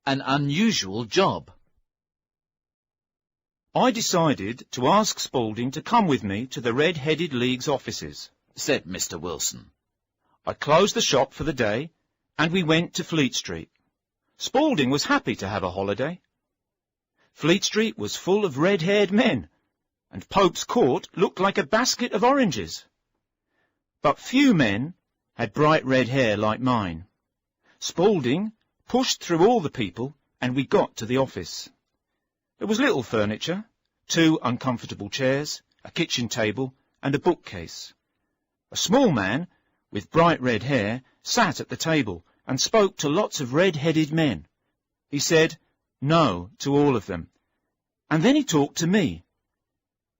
an unusual job. I decided to ask Spaulding to come with me to the Red-Headed League's offices, said Mr. Wilson. I closed the shop for the day, and we went to Fleet Street. Spaulding was happy to have a holiday. Fleet Street was full of red-haired men, and Pope's Court looked like a basket of oranges. But few men had bright red hair like mine. Spaulding pushed through all the people, and we got to the office. There was little furniture, 2 uncomfortable chairs, a kitchen table, and a bookcase. A small man, with bright red hair, sat at the table and spoke to lots of red-headed men. He said no to all of them, and then he talked to me.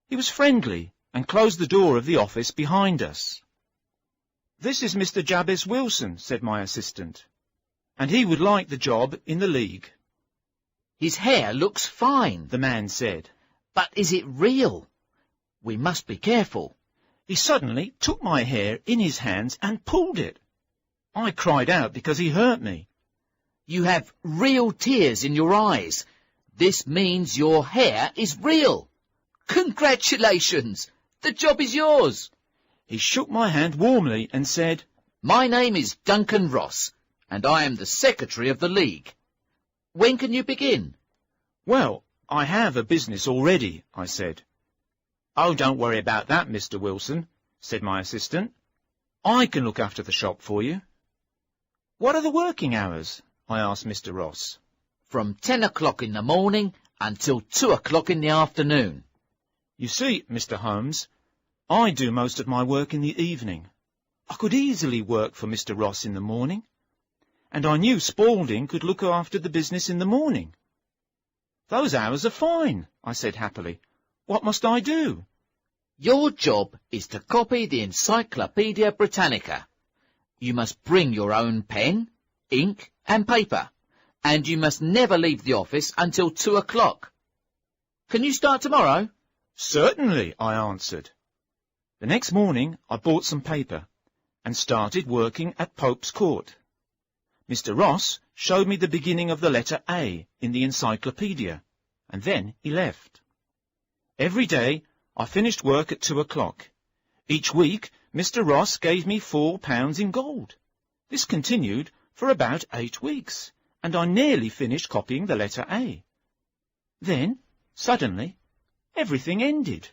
He was friendly and closed the door of the office behind us. "This is Mr. Jabez Wilson," said my assistant, "and he would like the job in the League." "His hair looks fine," the man said. "But is it real? We must be careful." He suddenly took my hair in his hands and pulled it. I cried out because he hurt me. "You have real tears in your eyes. This means your hair is real. Congratulations! The job is yours." He shook my hand warmly and said, "My name is Duncan Ross, and I am the secretary of the League. When can you begin?" "Well, I have a business already," I said. "Oh, don't worry about that, Mr. Wilson," said my assistant. "I can look after the shop for you." "What are the working hours?" I asked Mr. Ross. "From 10 o'clock in the morning until 2 o'clock in the afternoon." "You see, Mr. Holmes, I do most of my work in the evening. I could easily work for Mr. Ross in the morning, and I knew Spaulding could look after the business in the morning." "Those hours are fine," I said happily. "What must I do?" "Your job is to copy the Encyclopaedia Britannica. You must bring your own pen, ink, and paper, and you must never leave the office until 2 o'clock. Can you start tomorrow?" "Certainly," I answered. The next morning I bought some paper and started working at Pope's Court. Mr. Ross showed me the beginning of the letter A in the encyclopedia, and then he left. Every day I finished work at 2 o'clock. Each week Mr. Ross gave me £4 in gold. This continued for about 8 weeks, and I nearly finished copying the letter A. Then, suddenly, everything ended.